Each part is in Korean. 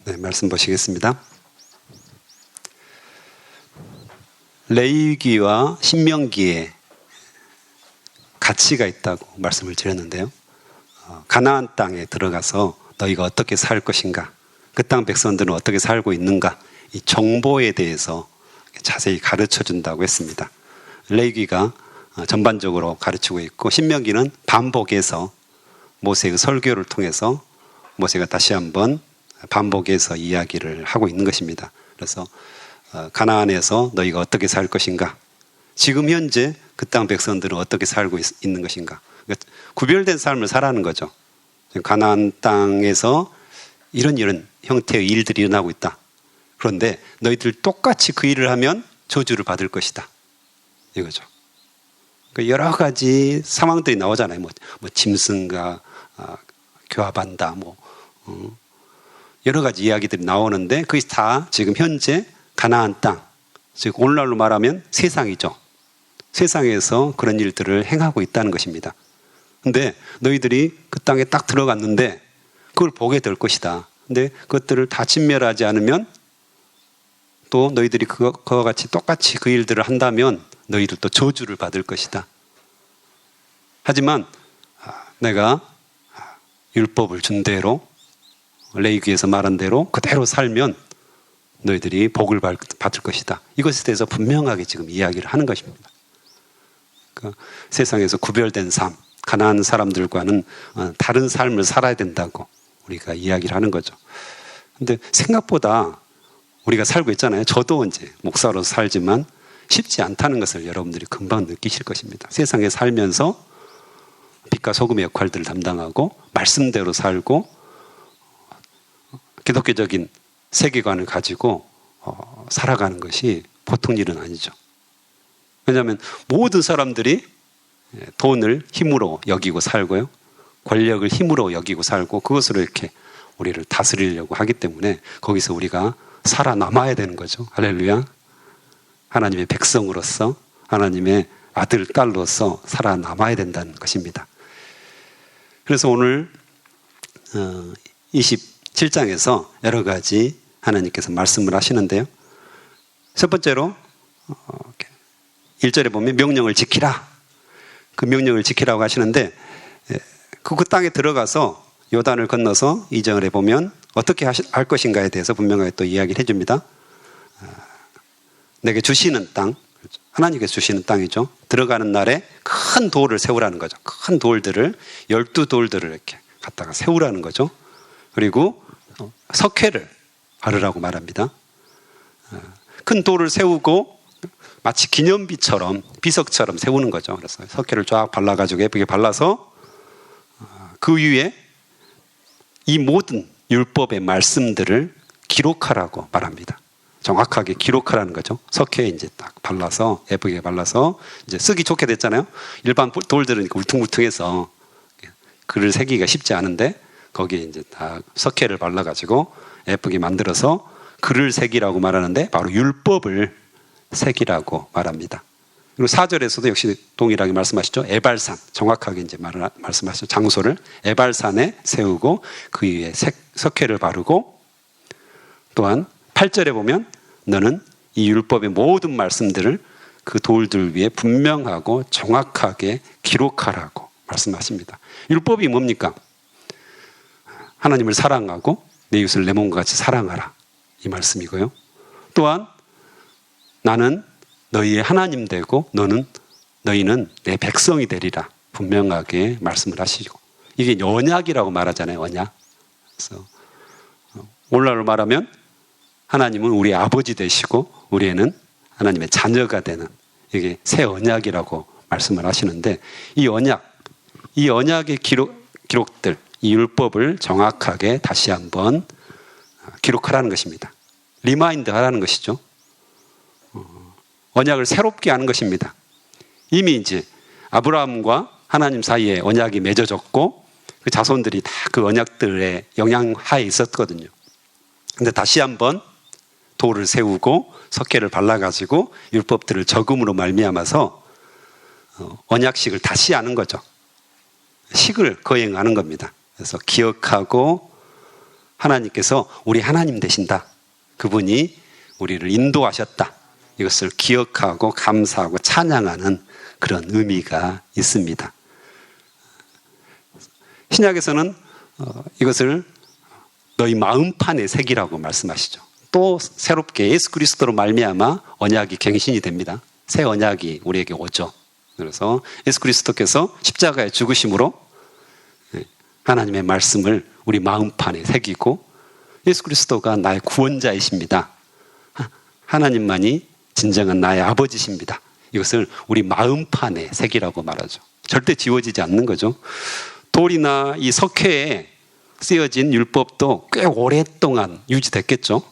네, 말씀 보시겠습니다. 레위기와 신명기에 가치가 있다고 말씀을 드렸는데요. 가나안 땅에 들어가서 너희가 어떻게 살 것인가, 그 땅 백성들은 어떻게 살고 있는가, 이 정보에 대해서 자세히 가르쳐 준다고 했습니다. 레위기가 전반적으로 가르치고 있고, 신명기는 반복해서 모세의 설교를 통해서 모세가 다시 한번 반복해서 이야기를 하고 있는 것입니다. 그래서 가나안에서 너희가 어떻게 살 것인가, 지금 현재 그 땅 백성들은 어떻게 살고 있는 것인가, 그러니까 구별된 삶을 살아가는 거죠. 가나안 땅에서 이런 형태의 일들이 일어나고 있다. 그런데 너희들 똑같이 그 일을 하면 저주를 받을 것이다, 이거죠. 그러니까 여러 가지 상황들이 나오잖아요. 뭐 짐승과 교합한다, 여러 가지 이야기들이 나오는데, 그게 다 지금 현재 가나안 땅, 즉 오늘날로 말하면 세상이죠. 세상에서 그런 일들을 행하고 있다는 것입니다. 근데 너희들이 그 땅에 딱 들어갔는데 그걸 보게 될 것이다. 근데 그것들을 다 진멸하지 않으면, 또 너희들이 그와 같이 똑같이 그 일들을 한다면 너희들도 저주를 받을 것이다. 하지만 내가 율법을 준 대로, 레위기에서 말한 대로 그대로 살면 너희들이 복을 받을 것이다. 이것에 대해서 분명하게 지금 이야기를 하는 것입니다. 그러니까 세상에서 구별된 삶, 가나안 사람들과는 다른 삶을 살아야 된다고 우리가 이야기를 하는 거죠. 근데 생각보다 우리가 살고 있잖아요. 저도 이제 목사로서 살지만 쉽지 않다는 것을 여러분들이 금방 느끼실 것입니다. 세상에 살면서 빛과 소금의 역할들을 담당하고 말씀대로 살고 기독교적인 세계관을 가지고 살아가는 것이 보통 일은 아니죠. 왜냐하면 모든 사람들이 돈을 힘으로 여기고 살고요, 권력을 힘으로 여기고 살고, 그것으로 이렇게 우리를 다스리려고 하기 때문에 거기서 우리가 살아남아야 되는 거죠. 할렐루야. 하나님의 백성으로서, 하나님의 아들, 딸로서 살아남아야 된다는 것입니다. 그래서 오늘 27장에서 여러 가지 하나님께서 말씀을 하시는데요. 첫 번째로 1절에 보면 명령을 지키라. 그 명령을 지키라고 하시는데, 그 땅에 들어가서 요단을 건너서 2절에 보면 어떻게 할 것인가에 대해서 분명하게 또 이야기를 해줍니다. 내게 주시는 땅, 하나님께서 주시는 땅이죠. 들어가는 날에 큰 돌을 세우라는 거죠. 큰 돌들을, 12돌들을 이렇게 갖다가 세우라는 거죠. 그리고 석회를 바르라고 말합니다. 큰 돌을 세우고 마치 기념비처럼, 비석처럼 세우는 거죠. 그래서 석회를 쫙 발라가지고 예쁘게 발라서 그 위에 이 모든 율법의 말씀들을 기록하라고 말합니다. 정확하게 기록하라는 거죠. 석회에 이제 딱 발라서, 예쁘게 발라서 이제 쓰기 좋게 됐잖아요. 일반 돌들은 울퉁불퉁해서 글을 새기가 쉽지 않은데, 거기에 이제 다 석회를 발라가지고 예쁘게 만들어서 글을 새기라고 말하는데, 바로 율법을 새기라고 말합니다. 그리고 4절에서도 역시 동일하게 말씀하시죠. 에발산, 정확하게 이제 말씀하시죠. 장소를 에발산에 세우고 그 위에 석회를 바르고, 또한 8절에 보면 너는 이 율법의 모든 말씀들을 그 돌들 위에 분명하고 정확하게 기록하라고 말씀하십니다. 율법이 뭡니까? 하나님을 사랑하고 내 이웃을 내 몸과 같이 사랑하라, 이 말씀이고요. 또한 나는 너희의 하나님 되고 너희는 내 백성이 되리라, 분명하게 말씀을 하시고, 이게 언약이라고 말하잖아요. 언약. 그래서 오늘날로 말하면 하나님은 우리 아버지 되시고 우리는 하나님의 자녀가 되는, 이게 새 언약이라고 말씀을 하시는데, 이 언약의 기록들, 이 율법을 정확하게 다시 한번 기록하라는 것입니다. 리마인드 하라는 것이죠. 언약을 새롭게 하는 것입니다. 이미 이제 아브라함과 하나님 사이에 언약이 맺어졌고, 그 자손들이 다 그 언약들의 영향하에 있었거든요. 근데 다시 한번 돌을 세우고 석회를 발라가지고 율법들을 적음으로 말미암아서 언약식을 다시 하는 거죠. 식을 거행하는 겁니다. 그래서 기억하고 하나님께서 우리 하나님 되신다. 그분이 우리를 인도하셨다. 이것을 기억하고 감사하고 찬양하는 그런 의미가 있습니다. 신약에서는 이것을 너희 마음판에 새기라고 말씀하시죠. 또 새롭게 예수 그리스도로 말미암아 언약이 갱신이 됩니다. 새 언약이 우리에게 오죠. 그래서 예수 그리스도께서 십자가에 죽으심으로 하나님의 말씀을 우리 마음판에 새기고 예수 그리스도가 나의 구원자이십니다. 하나님만이 진정한 나의 아버지십니다. 이것을 우리 마음판에 새기라고 말하죠. 절대 지워지지 않는 거죠. 돌이나 이 석회에 쓰여진 율법도 꽤 오랫동안 유지됐겠죠.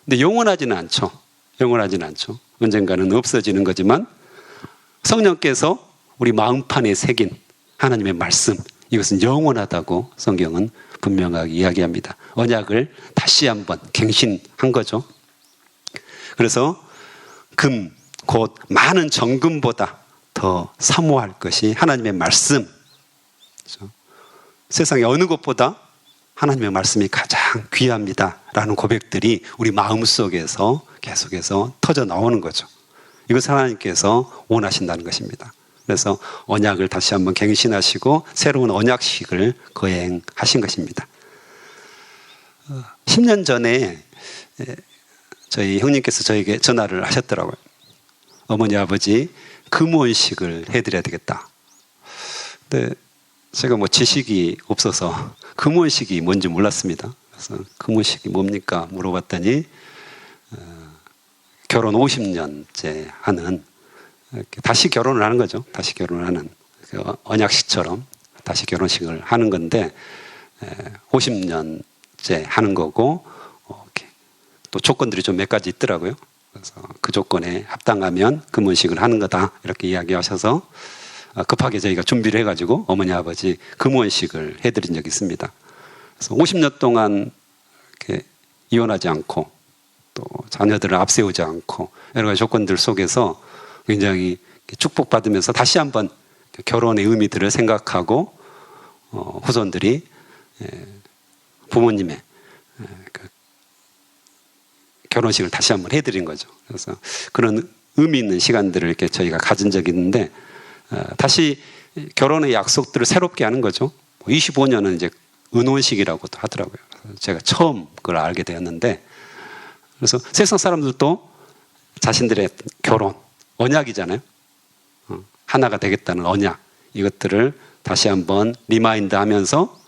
근데 영원하지는 않죠. 영원하지는 않죠. 언젠가는 없어지는 거지만 성령께서 우리 마음판에 새긴 하나님의 말씀, 이것은 영원하다고 성경은 분명하게 이야기합니다. 언약을 다시 한번 갱신한 거죠. 그래서 금, 곧 많은 정금보다 더 사모할 것이 하나님의 말씀. 그렇죠? 세상의 어느 것보다 하나님의 말씀이 가장 귀합니다 라는 고백들이 우리 마음속에서 계속해서 터져 나오는 거죠. 이것을 하나님께서 원하신다는 것입니다. 그래서 언약을 다시 한번 갱신하시고 새로운 언약식을 거행하신 것입니다. 10년 전에 저희 형님께서 저에게 전화를 하셨더라고요. 어머니 아버지 금원식을 해드려야 되겠다. 근데 제가 뭐 지식이 없어서 금원식이 뭔지 몰랐습니다. 그래서 금원식이 뭡니까 물어봤더니 결혼 50년째 하는, 다시 결혼을 하는 거죠. 다시 결혼을 하는 언약식처럼 다시 결혼식을 하는 건데 50년째 하는 거고 또 조건들이 좀 몇 가지 있더라고요. 그래서 그 조건에 합당하면 금원식을 하는 거다 이렇게 이야기하셔서 급하게 저희가 준비를 해가지고 어머니 아버지 금원식을 해드린 적이 있습니다. 그래서 50년 동안 이렇게 이혼하지 않고 또 자녀들을 앞세우지 않고 여러 가지 조건들 속에서 굉장히 축복받으면서 다시 한번 결혼의 의미들을 생각하고 후손들이 부모님의 결혼식을 다시 한번 해드린 거죠. 그래서 그런 의미 있는 시간들을 이렇게 저희가 가진 적이 있는데 다시 결혼의 약속들을 새롭게 하는 거죠. 25년은 이제 은혼식이라고도 하더라고요. 제가 처음 그걸 알게 되었는데, 그래서 세상 사람들도 자신들의 결혼 언약이잖아요. 하나가 되겠다는 언약, 이것들을 다시 한번 리마인드하면서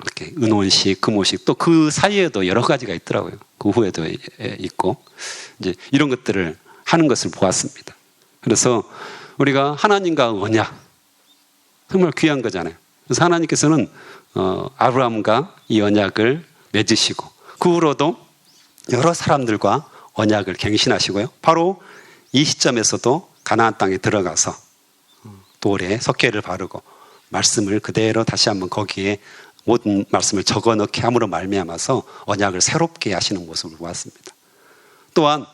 이렇게 은혼식, 금혼식, 또 그 사이에도 여러 가지가 있더라고요. 그 후에도 있고 이제 이런 것들을 하는 것을 보았습니다. 그래서 우리가 하나님과 언약, 정말 귀한 거잖아요. 그래서 하나님께서는 아브라함과 이 언약을 맺으시고 그 후로도 여러 사람들과 언약을 갱신하시고요. 바로 이 시점에서도 가나안 땅에 들어가서 돌에 석회를 바르고 말씀을 그대로 다시 한번 거기에 모든 말씀을 적어넣게 함으로 말미암아서 언약을 새롭게 하시는 모습을 보았습니다. 또한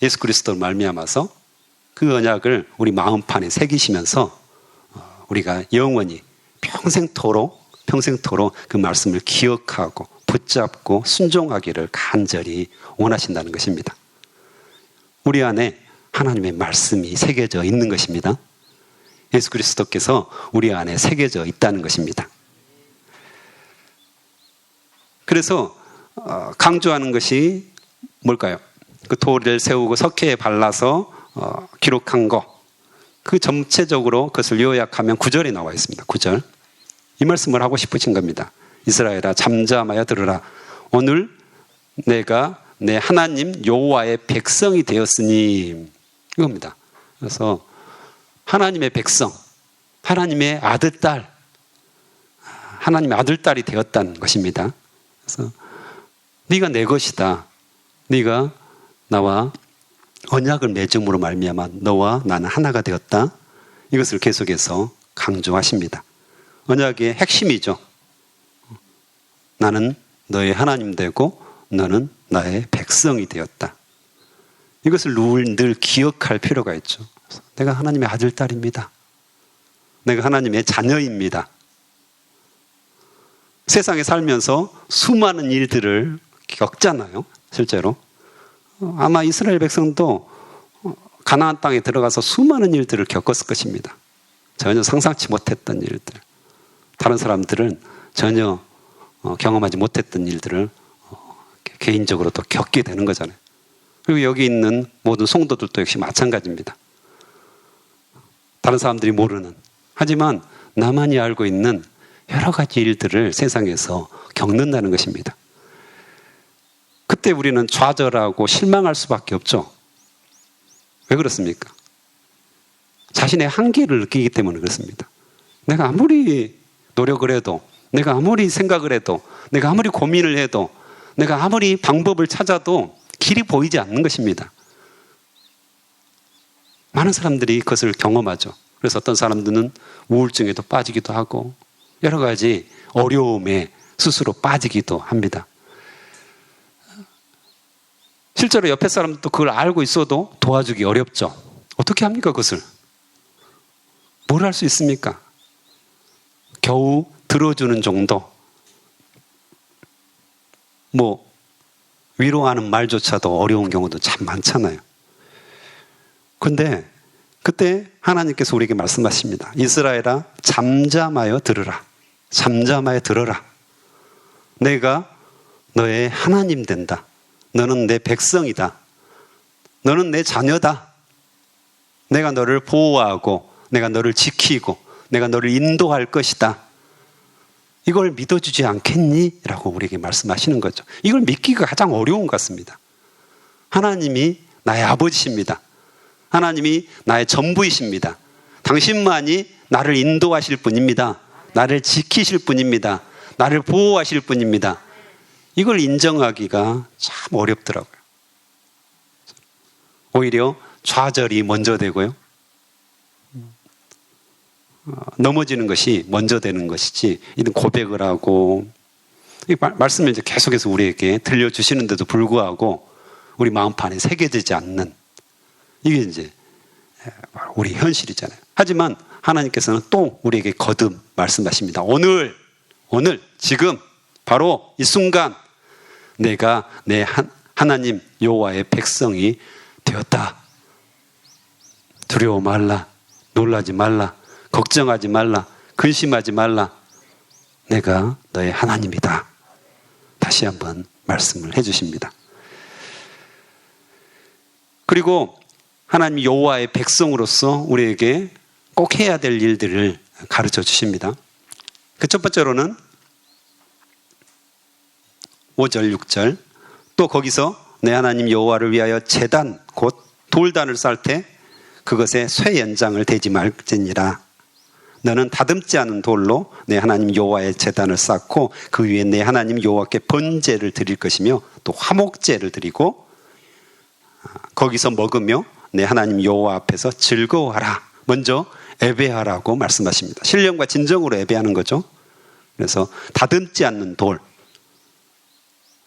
예수 그리스도를 말미암아서 그 언약을 우리 마음판에 새기시면서 우리가 영원히 평생토록 그 말씀을 기억하고 붙잡고 순종하기를 간절히 원하신다는 것입니다. 우리 안에 하나님의 말씀이 새겨져 있는 것입니다. 예수 그리스도께서 우리 안에 새겨져 있다는 것입니다. 그래서 강조하는 것이 뭘까요? 그 돌을 세우고 석회에 발라서 기록한 거, 그 전체적으로 그것을 요약하면 9절에 나와 있습니다. 9절. 이 말씀을 하고 싶으신 겁니다. 이스라엘아 잠잠하여 들으라. 오늘 내가 내 하나님 여호와의 백성이 되었으니, 이겁니다. 그래서 하나님의 백성, 하나님의 아들, 딸, 하나님의 아들, 딸이 되었다는 것입니다. 그래서 네가 내 것이다. 네가 나와 언약을 맺음으로 말미암아 너와 나는 하나가 되었다. 이것을 계속해서 강조하십니다. 언약의 핵심이죠. 나는 너의 하나님 되고 너는 나의 백성이 되었다. 이것을 늘 기억할 필요가 있죠. 내가 하나님의 아들, 딸입니다. 내가 하나님의 자녀입니다. 세상에 살면서 수많은 일들을 겪잖아요. 실제로. 아마 이스라엘 백성도 가나안 땅에 들어가서 수많은 일들을 겪었을 것입니다. 전혀 상상치 못했던 일들. 다른 사람들은 전혀 경험하지 못했던 일들을 개인적으로 또 겪게 되는 거잖아요. 그리고 여기 있는 모든 성도들도 역시 마찬가지입니다. 다른 사람들이 모르는, 하지만 나만이 알고 있는 여러 가지 일들을 세상에서 겪는다는 것입니다. 그때 우리는 좌절하고 실망할 수밖에 없죠. 왜 그렇습니까? 자신의 한계를 느끼기 때문에 그렇습니다. 내가 아무리 노력을 해도, 내가 아무리 생각을 해도, 내가 아무리 고민을 해도, 내가 아무리 방법을 찾아도 길이 보이지 않는 것입니다. 많은 사람들이 그것을 경험하죠. 그래서 어떤 사람들은 우울증에도 빠지기도 하고 여러 가지 어려움에 스스로 빠지기도 합니다. 실제로 옆에 사람도 그걸 알고 있어도 도와주기 어렵죠. 어떻게 합니까, 그것을? 뭘 할 수 있습니까? 겨우 들어주는 정도. 위로하는 말조차도 어려운 경우도 참 많잖아요. 그런데 그때 하나님께서 우리에게 말씀하십니다. 이스라엘아, 잠잠하여 들으라. 잠잠하여 들어라. 내가 너의 하나님 된다. 너는 내 백성이다. 너는 내 자녀다. 내가 너를 보호하고 내가 너를 지키고 내가 너를 인도할 것이다. 이걸 믿어주지 않겠니? 라고 우리에게 말씀하시는 거죠. 이걸 믿기가 가장 어려운 것 같습니다. 하나님이 나의 아버지십니다. 하나님이 나의 전부이십니다. 당신만이 나를 인도하실 분입니다. 나를 지키실 분입니다. 나를 보호하실 분입니다. 이걸 인정하기가 참 어렵더라고요. 오히려 좌절이 먼저 되고요. 넘어지는 것이 먼저 되는 것이지, 이런 고백을 하고, 말씀을 이제 계속해서 우리에게 들려주시는데도 불구하고, 우리 마음판에 새겨지지 않는, 이게 이제 우리 현실이잖아요. 하지만 하나님께서는 또 우리에게 거듭 말씀하십니다. 오늘, 지금, 바로 이 순간, 내가 내 하나님 여호와의 백성이 되었다. 두려워 말라. 놀라지 말라. 걱정하지 말라. 근심하지 말라. 내가 너의 하나님이다. 다시 한번 말씀을 해주십니다. 그리고 하나님 여호와의 백성으로서 우리에게 꼭 해야 될 일들을 가르쳐 주십니다. 그 첫 번째로는 5절, 6절. 또 거기서 내 하나님 여호와를 위하여 제단, 곧 돌단을 쌓을 때 그것에 쇠 연장을 대지 말지니라. 너는 다듬지 않은 돌로 내 하나님 여호와의 제단을 쌓고 그 위에 내 하나님 여호와께 번제를 드릴 것이며 또 화목제를 드리고 거기서 먹으며 내 하나님 여호와 앞에서 즐거워하라. 먼저 예배하라고 말씀하십니다. 신령과 진정으로 예배하는 거죠. 그래서 다듬지 않는 돌,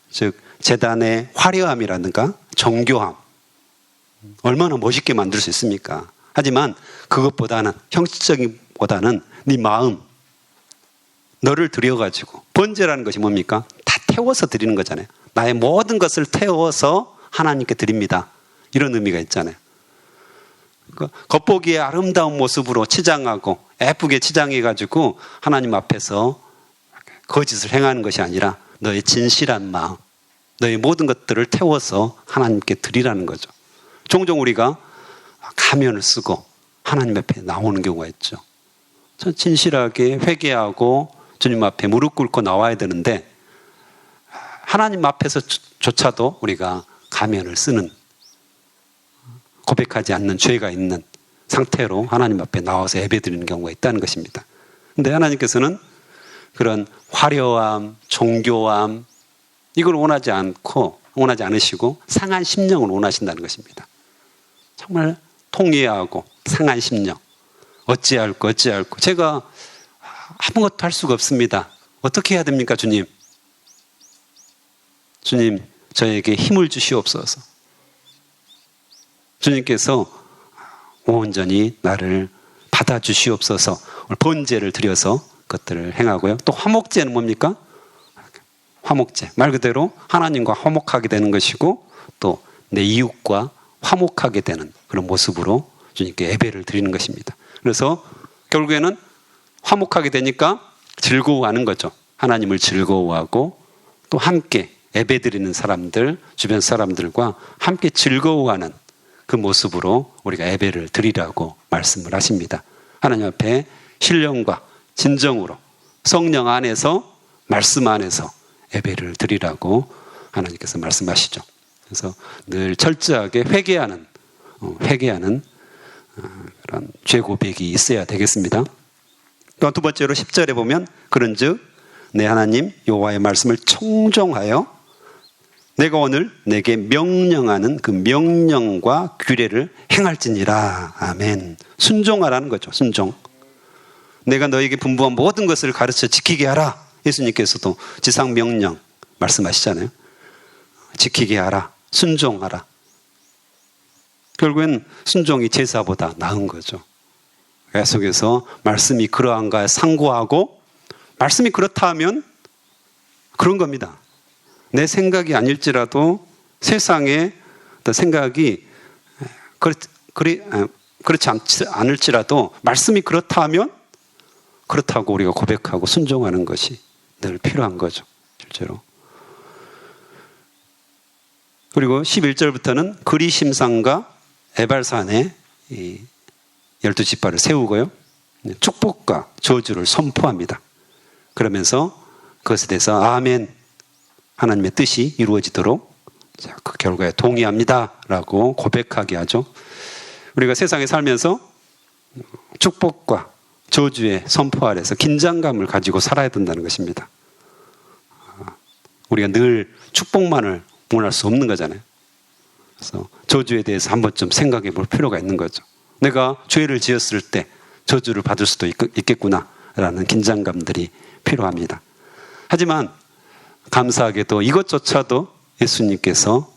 즉 제단의 화려함이라든가 정교함, 얼마나 멋있게 만들 수 있습니까? 하지만 그것보다는, 형식적인 보다는 네 마음, 너를 들여가지고, 번제라는 것이 뭡니까? 다 태워서 드리는 거잖아요. 나의 모든 것을 태워서 하나님께 드립니다. 이런 의미가 있잖아요. 겉보기에 아름다운 모습으로 치장하고 예쁘게 치장해가지고 하나님 앞에서 거짓을 행하는 것이 아니라 너의 진실한 마음, 너의 모든 것들을 태워서 하나님께 드리라는 거죠. 종종 우리가 가면을 쓰고 하나님 앞에 나오는 경우가 있죠. 진실하게 회개하고 주님 앞에 무릎 꿇고 나와야 되는데 하나님 앞에서조차도 우리가 가면을 쓰는, 고백하지 않는 죄가 있는 상태로 하나님 앞에 나와서 예배드리는 경우가 있다는 것입니다. 그런데 하나님께서는 그런 화려함, 정교함, 이걸 원하지 않으시고 상한 심령을 원하신다는 것입니다. 정말 통회하고 상한 심령. 어찌할꼬. 제가 아무것도 할 수가 없습니다. 어떻게 해야 됩니까, 주님? 주님, 저에게 힘을 주시옵소서. 주님께서 온전히 나를 받아주시옵소서. 번제를 드려서 그것들을 행하고요. 또 화목제는 뭡니까? 화목제, 말 그대로 하나님과 화목하게 되는 것이고 또 내 이웃과 화목하게 되는 그런 모습으로 주님께 예배를 드리는 것입니다. 그래서 결국에는 화목하게 되니까 즐거워하는 거죠. 하나님을 즐거워하고 또 함께 예배 드리는 사람들, 주변 사람들과 함께 즐거워하는 그 모습으로 우리가 예배를 드리라고 말씀을 하십니다. 하나님 앞에 신령과 진정으로 성령 안에서, 말씀 안에서 예배를 드리라고 하나님께서 말씀하시죠. 그래서 늘 철저하게 회개하는 그런 죄 고백이 있어야 되겠습니다. 또 두 번째로 10절에 보면 그런즉 내 하나님 여호와의 말씀을 청종하여 내가 오늘 내게 명령하는 그 명령과 규례를 행할지니라. 아멘. 순종하라는 거죠. 순종. 내가 너에게 분부한 모든 것을 가르쳐 지키게 하라. 예수님께서도 지상 명령 말씀하시잖아요. 지키게 하라. 순종하라. 결국엔 순종이 제사보다 나은 거죠. 계속해서 말씀이 그러한가 상고하고 말씀이 그렇다 하면 그런 겁니다. 내 생각이 아닐지라도 세상의 생각이 그렇지 않을지라도 말씀이 그렇다 하면 그렇다고 우리가 고백하고 순종하는 것이 늘 필요한 거죠. 실제로. 그리고 11절부터는 그리심산과 에발산에 이 12지파를 세우고요. 축복과 저주를 선포합니다. 그러면서 그것에 대해서 아멘, 하나님의 뜻이 이루어지도록 그 결과에 동의합니다 라고 고백하게 하죠. 우리가 세상에 살면서 축복과 저주의 선포 아래서 긴장감을 가지고 살아야 된다는 것입니다. 우리가 늘 축복만을 원할 수 없는 거잖아요. 그래서 저주에 대해서 한 번쯤 생각해 볼 필요가 있는 거죠. 내가 죄를 지었을 때 저주를 받을 수도 있겠구나라는 긴장감들이 필요합니다. 하지만 감사하게도 이것조차도 예수님께서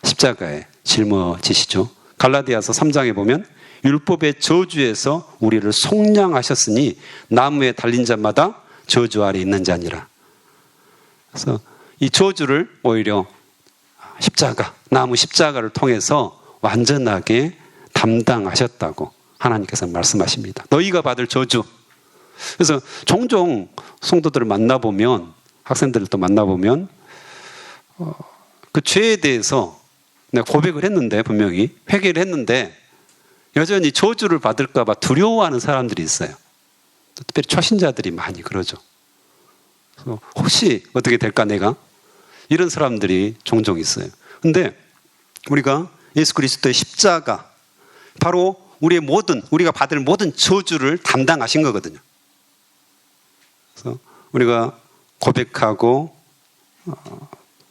십자가에 짊어지시죠. 갈라디아서 3장에 보면 율법의 저주에서 우리를 속량하셨으니 나무에 달린 자마다 저주 아래 있는 자니라. 그래서 이 저주를 오히려 나무 십자가를 통해서 완전하게 담당하셨다고 하나님께서 말씀하십니다. 너희가 받을 저주. 그래서 종종 성도들을 만나보면, 학생들을 또 만나보면 그 죄에 대해서 내가 고백을 했는데, 분명히 회개를 했는데 여전히 저주를 받을까 봐 두려워하는 사람들이 있어요. 특별히 초신자들이 많이 그러죠. 그래서 혹시 어떻게 될까 내가? 이런 사람들이 종종 있어요. 근데 우리가 예수 그리스도의 십자가, 바로 우리가 받을 모든 저주를 담당하신 거거든요. 그래서 우리가 고백하고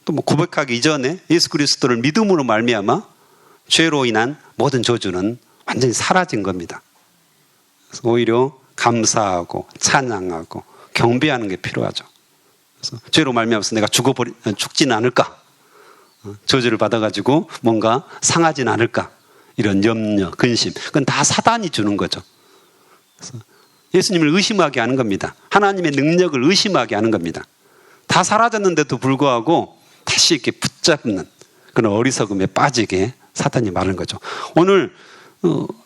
또 고백하기 이전에 예수 그리스도를 믿음으로 말미암아 죄로 인한 모든 저주는 완전히 사라진 겁니다. 그래서 오히려 감사하고 찬양하고 경배하는 게 필요하죠. 그래서 죄로 말미암아서 내가 죽지는 않을까, 저주를 받아가지고 뭔가 상하지는 않을까, 이런 염려, 근심, 그건 다 사단이 주는 거죠. 그래서 예수님을 의심하게 하는 겁니다. 하나님의 능력을 의심하게 하는 겁니다. 다 사라졌는데도 불구하고 다시 이렇게 붙잡는 그런 어리석음에 빠지게 사탄이 말하는 거죠. 오늘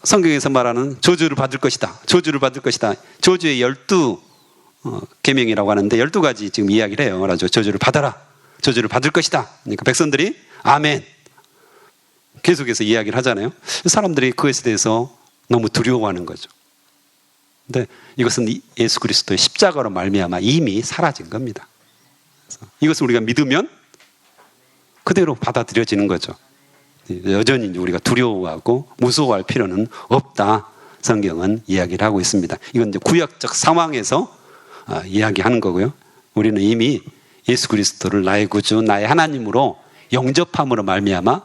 성경에서 말하는 저주를 받을 것이다. 저주의 12계명이라고 하는데 12가지 지금 이야기를 해요. 말하죠. 저주를 받아라. 저주를 받을 것이다. 그러니까 백성들이 아멘. 계속해서 이야기를 하잖아요. 사람들이 그것에 대해서 너무 두려워하는 거죠. 근데 이것은 예수 그리스도의 십자가로 말미암아 이미 사라진 겁니다. 그래서 이것을 우리가 믿으면 그대로 받아들여지는 거죠. 여전히 우리가 두려워하고 무서워할 필요는 없다. 성경은 이야기를 하고 있습니다. 이건 이제 구약적 상황에서 이야기하는 거고요. 우리는 이미 예수 그리스도를 나의 구주, 나의 하나님으로 영접함으로 말미암아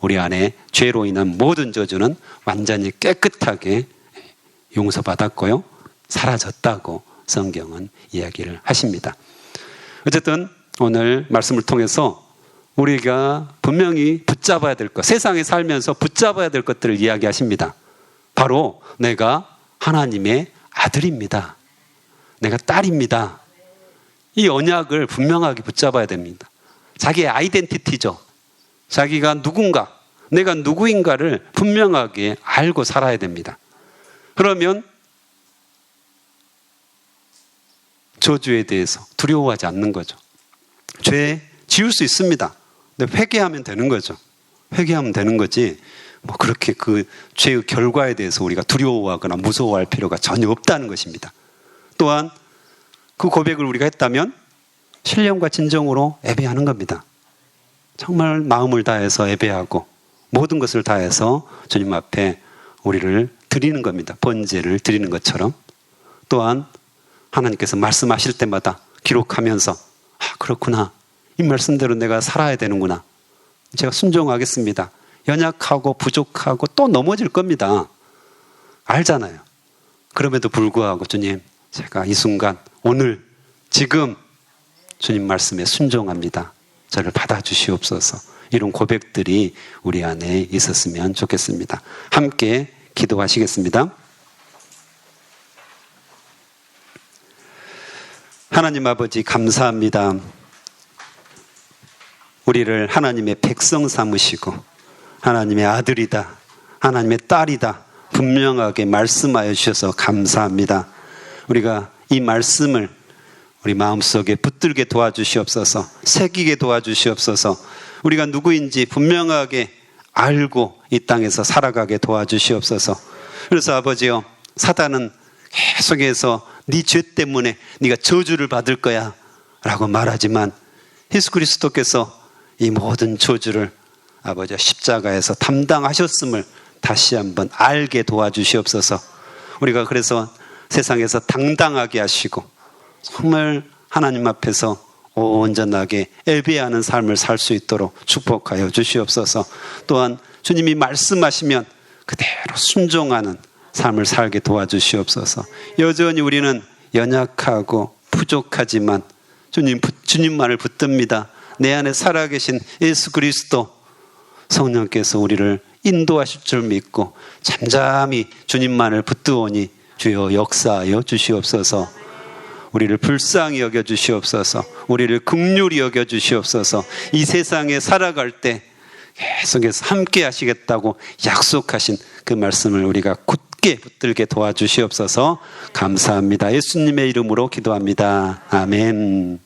우리 안에 죄로 인한 모든 저주는 완전히 깨끗하게 용서받았고요, 사라졌다고 성경은 이야기를 하십니다. 어쨌든 오늘 말씀을 통해서 우리가 분명히 붙잡아야 될 것, 세상에 살면서 붙잡아야 될 것들을 이야기하십니다. 바로 내가 하나님의 아들입니다. 내가 딸입니다. 이 언약을 분명하게 붙잡아야 됩니다. 자기의 아이덴티티죠. 자기가 누군가, 내가 누구인가를 분명하게 알고 살아야 됩니다. 그러면 저주에 대해서 두려워하지 않는 거죠. 죄 지을 수 있습니다. 근데 회개하면 되는 거죠. 회개하면 되는 거지, 뭐 그렇게 그 죄의 결과에 대해서 우리가 두려워하거나 무서워할 필요가 전혀 없다는 것입니다. 또한 그 고백을 우리가 했다면 신령과 진정으로 예배하는 겁니다. 정말 마음을 다해서 예배하고 모든 것을 다해서 주님 앞에 우리를 드리는 겁니다. 번제를 드리는 것처럼. 또한 하나님께서 말씀하실 때마다 기록하면서 그렇구나, 이 말씀대로 내가 살아야 되는구나, 제가 순종하겠습니다. 연약하고 부족하고 또 넘어질 겁니다. 알잖아요. 그럼에도 불구하고 주님, 제가 이 순간 오늘 지금 주님 말씀에 순종합니다. 저를 받아주시옵소서. 이런 고백들이 우리 안에 있었으면 좋겠습니다. 함께 기도하시겠습니다. 하나님 아버지, 감사합니다. 우리를 하나님의 백성 삼으시고 하나님의 아들이다, 하나님의 딸이다 분명하게 말씀하여 주셔서 감사합니다. 우리가 이 말씀을 우리 마음속에 붙들게 도와주시옵소서. 새기게 도와주시옵소서. 우리가 누구인지 분명하게 알고 이 땅에서 살아가게 도와주시옵소서. 그래서 아버지요, 사단은 계속해서 네 죄 때문에 네가 저주를 받을 거야 라고 말하지만 예수 그리스도께서 이 모든 저주를 아버지 십자가에서 담당하셨음을 다시 한번 알게 도와주시옵소서. 우리가 그래서 세상에서 당당하게 하시고 정말 하나님 앞에서 온전하게 예배하는 삶을 살 수 있도록 축복하여 주시옵소서. 또한 주님이 말씀하시면 그대로 순종하는 삶을 살게 도와주시옵소서. 여전히 우리는 연약하고 부족하지만 주님만을 붙듭니다. 내 안에 살아계신 예수 그리스도 성령께서 우리를 인도하실 줄 믿고 잠잠히 주님만을 붙드오니 주여 역사하여 주시옵소서. 우리를 불쌍히 여겨 주시옵소서. 우리를 긍휼히 여겨 주시옵소서. 이 세상에 살아갈 때 계속해서 함께 하시겠다고 약속하신 그 말씀을 우리가 굳게 붙들게 도와주시옵소서. 감사합니다. 예수님의 이름으로 기도합니다. 아멘.